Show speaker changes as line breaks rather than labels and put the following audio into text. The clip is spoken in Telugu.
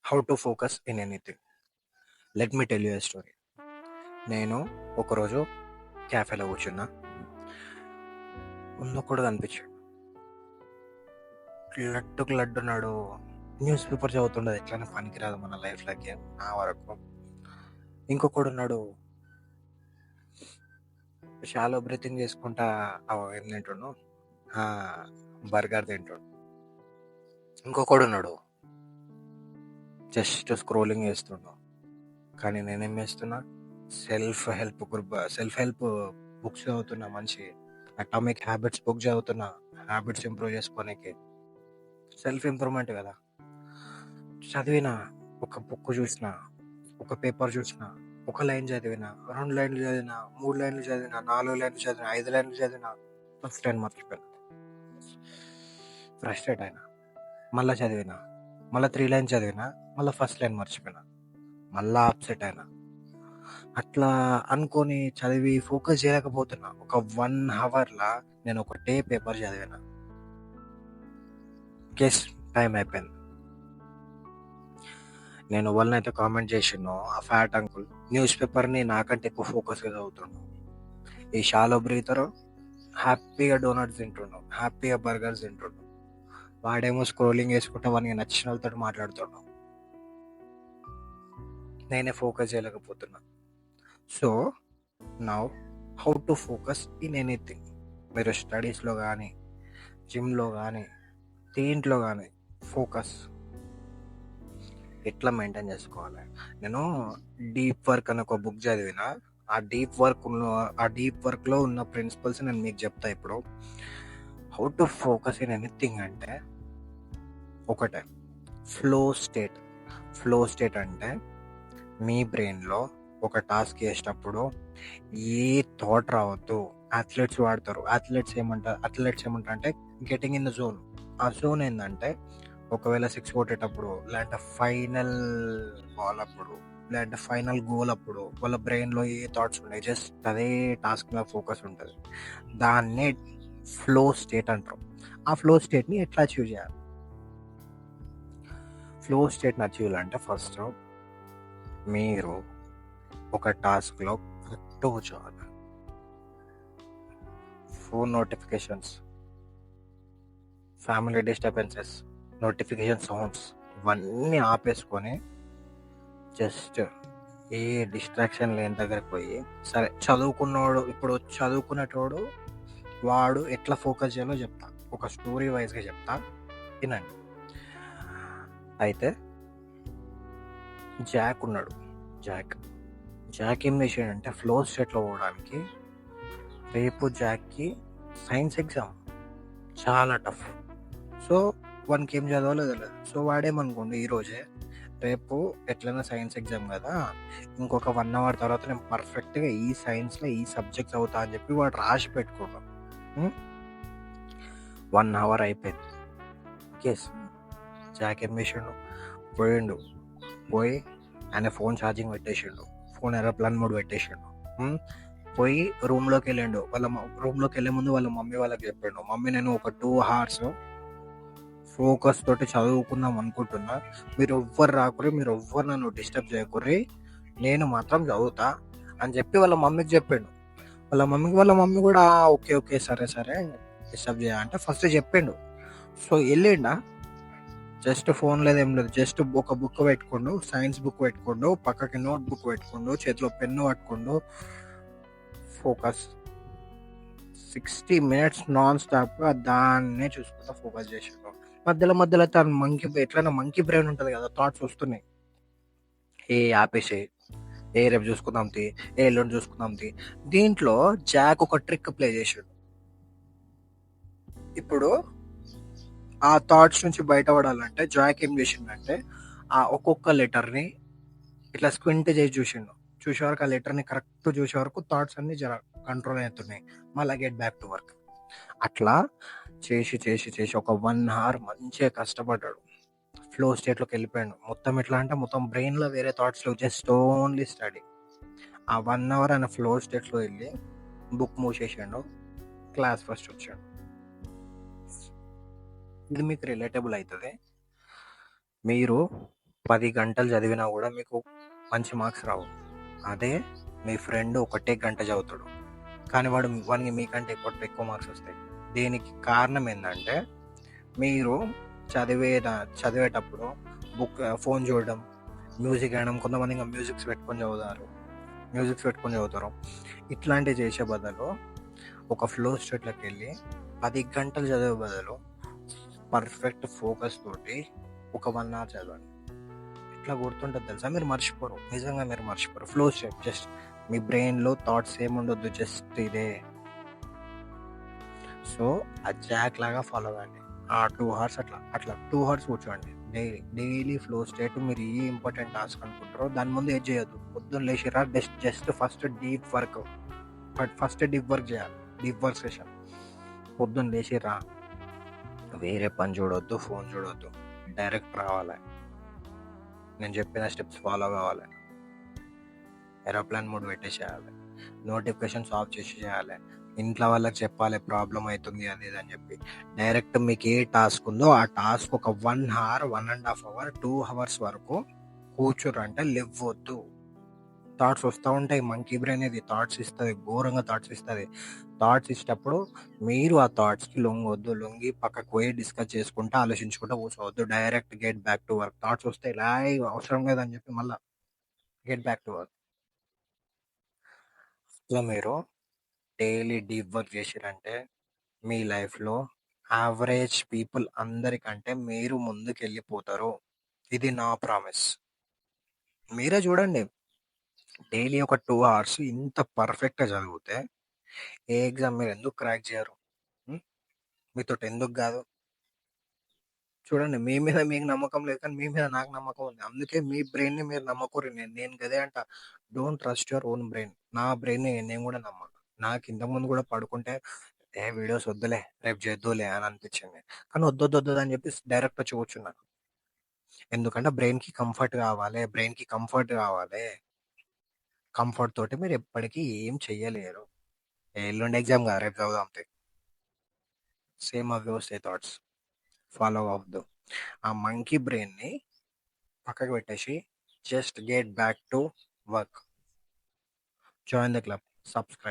How to focus in anything. Let me tell you a story. నేను ఒకరోజు క్యాఫేలో కూర్చున్నా. ముందొక్కడు కనిపించాడు. లడ్డుకు లడ్డున్నాడు. న్యూస్ పేపర్ చదువుతుండదు, ఎట్లయినా పనికిరాదు మన లైఫ్లోకి నా వరకు. ఇంకొకడు ఉన్నాడు, షాలో బ్రీతింగ్ చేసుకుంటా ఏం తింటుండు, బర్గర్ తింటుండు. ఇంకొకడు ఉన్నాడు, జస్ట్ స్క్రోలింగ్ చేస్తుండు. కానీ నేనేం చేస్తున్నా, సెల్ఫ్ హెల్ప్ బుక్స్ చదువుతున్నా. మంచి అటామిక్ హ్యాబిట్స్ బుక్ చదువుతున్నా. హ్యాబిట్స్ ఇంప్రూవ్ చేసుకోనికి, సెల్ఫ్ ఇంప్రూవ్మెంట్ కదా. చదివిన, ఒక బుక్ చూసిన, ఒక పేపర్ చూసిన, ఒక లైన్ చదివిన, 2 లైన్లు చదివిన, 3 లైన్లు చదివిన, 4 లైన్లు చదివిన, 5 లైన్లు చదివిన, ఫస్ట్ లైన్ మర్చిపోయినా. ఫ్రస్ట్రేట్ అయినా. మళ్ళీ చదివిన, మళ్ళీ 3 లైన్స్ చదివిన, మళ్ళీ ఫస్ట్ లైన్ మర్చిపోయినా, మళ్ళా అప్సెట్ అయినా. అట్లా అనుకొని చదివి ఫోకస్ చేయలేకపోతున్నా. ఒక 1 అవర్లా నేను ఒకటే పేపర్ చదివిన. కేస్ టైం అయిపోయింది. నేను వాళ్ళనైతే కామెంట్ చేసినో, ఆ ఫ్యాట్ అంకుల్ న్యూస్ పేపర్ని నాకంటే ఎక్కువ ఫోకస్గా చదువుతుండు. ఈ షాలో బ్రీతరు హ్యాపీగా డోనట్స్ తింటుండు, హ్యాపీగా బర్గర్స్ తింటుండు. వాడేమో స్క్రోలింగ్ చేసుకుంటా వానికి నచ్చిన వాళ్ళతో మాట్లాడుతుండు. నేనే ఫోకస్ చేయలేకపోతున్నా. So now how to focus in anything. మీరు స్టడీస్లో కానీ, జిమ్లో కానీ, దేంట్లో కానీ ఫోకస్ ఎట్లా మెయింటైన్ చేసుకోవాలి. నేను డీప్ వర్క్ అని ఒక బుక్ చదివిన. ఆ డీప్ వర్క్లో ఉన్న ప్రిన్సిపల్స్ నేను మీకు చెప్తా ఇప్పుడు. How to focus in anything అంటే, ఒకటే ఫ్లో స్టేట్. ఫ్లో స్టేట్ అంటే మీ బ్రెయిన్లో ఒక టాస్క్ చేసేటప్పుడు ఏ థాట్ రావద్దు. అథ్లెట్స్ వాడతారు. అథ్లెట్స్ ఏమంటారు అంటే గెటింగ్ ఇన్ ద జోన్. ఆ జోన్ ఏంటంటే, ఒకవేళ 6 కొట్టేటప్పుడు, లేదంటే ఫైనల్ బాల్ అప్పుడు, లేదంటే ఫైనల్ గోల్ అప్పుడు వాళ్ళ బ్రెయిన్లో ఏ థాట్స్ ఉన్నాయి, జస్ట్ అదే టాస్క్ మీద ఫోకస్ ఉంటుంది. దాన్నే ఫ్లో స్టేట్ అంటారు. ఆ ఫ్లో స్టేట్ని ఎట్లా అచీవ్ చేయాలి? ఫ్లో స్టేట్ని అచీవ్ చేయాలంటే ఫస్ట్ మీరు ఒక టాస్క్లో కరెక్ట్గా కూర్చోవాలి. Phone notifications, family disturbances, notification sounds ఇవన్నీ ఆపేసుకొని జస్ట్ ఏ డిస్ట్రాక్షన్ లేని దగ్గరికి పోయి, సరే ఇప్పుడు చదువుకునేటోడు వాడు ఎట్లా ఫోకస్ చేయాలో చెప్తా. ఒక స్టోరీ వైజ్గా చెప్తా, వినండి. అయితే జాక్ ఉన్నాడు. జాక్ ఏం చేసాడంటే, ఫ్లో స్టేట్లో పోవడానికి రేపు జాక్కి సైన్స్ ఎగ్జామ్ చాలా టఫ్. సో వానికి ఏం చదవాలో తెలియదు. సో వాడేమనుకోండి, ఈరోజే రేపు ఎట్లైనా సైన్స్ ఎగ్జామ్ కదా, ఇంకొక 1 అవర్ తర్వాత నేను పర్ఫెక్ట్గా ఈ సైన్స్లో ఈ సబ్జెక్ట్స్ అవుతా అని చెప్పి వాడు రాసి పెట్టుకున్నాం. 1 అవర్ అయిపోయింది. కేస్ జాక్ ఏం చేసిండు, పోయి ఆయన ఫోన్ ఛార్జింగ్ పెట్టేసిండు, ఫోన్ ఏరోప్లేన్ మోడ్ పెట్టేసిండు. పోయి రూమ్లోకి వెళ్ళిండు. రూమ్లోకి వెళ్ళే ముందు వాళ్ళ మమ్మీ వాళ్ళకి చెప్పిండు, మమ్మీ నేను ఒక 2 అవర్స్ ఫోకస్ తోటి చదువుకుందాం అనుకుంటున్నా, మీరు ఎవ్వరు నన్ను డిస్టర్బ్ చేయకుర్రి, నేను మాత్రం చదువుతా అని చెప్పి వాళ్ళ మమ్మీకి చెప్పిండు. వాళ్ళ మమ్మీ కూడా ఓకే సరే డిస్టర్బ్ చేయాలంటే ఫస్ట్ చెప్పిండు. సో వెళ్ళిండా, జస్ట్ ఫోన్ లేదేం లేదు, జస్ట్ ఒక బుక్ పెట్టుకోండు, సైన్స్ బుక్ పెట్టుకోండు, పక్కకి నోట్ బుక్ పెట్టుకోండు, చేతిలో పెన్ను పట్టుకోండు, ఫోకస్ 60 minutes నాన్ స్టాప్గా దాన్నే చూసుకుంటా ఫోకస్ చేసిండు. మధ్యలో తన ఎట్లైనా మంకీ బ్రెయిన్ ఉంటుంది కదా, థాట్స్ వస్తున్నాయి. ఆపేసే, రేపు చూసుకుందాం తి, ఎల్లుండి చూసుకుందాం తి. దీంట్లో జాక్ ఒక ట్రిక్ ప్లే చేసాడు. ఇప్పుడు ఆ థాట్స్ నుంచి బయటపడాలంటే జాక్ ఏం చేసిండంటే, ఆ ఒక్కొక్క లెటర్ని ఇట్లా స్క్వింట్ చేసి చూసే వరకు, ఆ లెటర్ని కరెక్ట్ చూసే వరకు థాట్స్ అన్ని కంట్రోల్ అవుతున్నాయి. మళ్ళీ గెట్ బ్యాక్ టు వర్క్. అట్లా చేసి ఒక 1 hour మంచిగా కష్టపడ్డాడు. ఫ్లో స్టేట్లోకి వెళ్ళిపోయాడు. మొత్తం ఎట్లా అంటే, మొత్తం బ్రెయిన్లో వేరే థాట్స్లో, జస్ట్ ఓన్లీ స్టడీ. ఆ 1 hour ఆయన ఫ్లో స్టేట్లో వెళ్ళి బుక్ మూసేసాడు, క్లాస్ ఫస్ట్ వచ్చాడు. ఇది మీకు రిలేటబుల్ అవుతుంది. మీరు 10 గంటలు చదివినా కూడా మీకు మంచి మార్క్స్ రావు. అదే మీ ఫ్రెండ్ ఒకటే గంట చదువుతాడు, కానీ వానికి మీకంటే ఎక్కువ మార్క్స్ వస్తాయి. దీనికి కారణం ఏంటంటే మీరు చదివేటప్పుడు ఫోన్ చూడడం, మ్యూజిక్ వినడం, కొంతమంది ఇంకా మ్యూజిక్స్ పెట్టుకొని చదువుతారు. ఇట్లాంటివి చేసే బదులు ఒక ఫ్లో స్టేట్లోకి వెళ్ళి 10 గంటలు చదివే బదులు పర్ఫెక్ట్ ఫోకస్ తోటి ఒక 1 hour చదవండి. ఇట్లా గుర్తుంటుంది తెలుసా, మీరు మర్చిపోరు, నిజంగా మీరు మర్చిపోరు. ఫ్లో స్టేట్, జస్ట్ మీ బ్రెయిన్లో థాట్స్ ఏముండొద్దు, జస్ట్ ఇదే. సో ఆ జాక్ లాగా ఫాలో అవ్వండి. ఆ 2 hours అట్లా 2 hours కూర్చోండి డైలీ ఫ్లో స్టేట్. మీరు ఏ ఇంపార్టెంట్ టాస్క్ అనుకుంటారో దాని ముందు ఏం చేయొద్దు. పొద్దున్న లేచిరా, జస్ట్ ఫస్ట్ డీప్ వర్క్ చేయాలి. Deep work session. పొద్దున్న లేచిరా, వేరే పని చూడొద్దు, ఫోన్ చూడొద్దు, డైరెక్ట్ రావాలి, నేను చెప్పిన స్టెప్స్ ఫాలో కావాలి, ఏరోప్లేన్ మోడ్ పెట్టేసేయాలి, నోటిఫికేషన్స్ ఆఫ్ చేయాలి, ఇంట్లో వాళ్ళకి చెప్పాలి ప్రాబ్లం అవుతుంది అది అని చెప్పి. డైరెక్ట్ మీకు ఏ టాస్క్ ఉందో ఆ టాస్క్ ఒక 1 hour, 1.5 hour, 2 hours వరకు కూర్చోరంటే లేవద్దు. థాట్స్ వస్తూ ఉంటాయి. మంకీ బ్రెయిన్ అనేది థాట్స్ ఇస్తుంది, ఘోరంగా థాట్స్ ఇస్తుంది. థాట్స్ ఇచ్చేటప్పుడు మీరు ఆ థాట్స్కి లొంగి పక్కకు పోయి డిస్కస్ చేసుకుంటూ ఆలోచించుకుంటూ కూర్చోవద్దు. Direct get back to work. Thoughts వస్తే ఇలా అవసరం లేదని చెప్పి మళ్ళీ get back to work. So మీరు డైలీ డీప్ వర్క్ చేసిరంటే మీ లైఫ్లో యావరేజ్ పీపుల్ అందరికంటే మీరు ముందుకు వెళ్ళిపోతారు. ఇది నా ప్రామిస్. మీరే చూడండి, డైలీ ఒక 2 hours ఇంత పర్ఫెక్ట్గా చదివితే ఏ ఎగ్జామ్ మీరు ఎందుకు క్రాక్ చేయరు? మీతో ఎందుకు కాదు? చూడండి, మీ మీద మీకు నమ్మకం లేదు, కానీ మీ మీద నాకు నమ్మకం ఉంది. అందుకే మీ బ్రెయిన్ని మీరు నమ్మకూరు. నేను గదే అంట, don't trust your own brain. నా బ్రెయిన్ నేను కూడా నమ్మను. నాకు ఇంతకుముందు కూడా పడుకుంటే వీడియోస్ వద్దులే, రేపు చేద్దులే అని అనిపించింది, కానీ వద్దు అని చెప్పి డైరెక్ట్ వచ్చి కూర్చున్నాను. ఎందుకంటే బ్రెయిన్కి కంఫర్ట్ కావాలి. కంఫర్ట్ తోటి మీరు ఎప్పటికీ ఏం చెయ్యలేరు. ఎల్లుండి ఎగ్జామ్ కాదు, రేపు చదువుదాం. సేమ్ అవే వస్తాయి థాట్స్, ఫాలో అవ్వద్దు. ఆ మంకీ బ్రెయిన్ని పక్కకు పెట్టేసి just get back to work. Join the club, subscribe.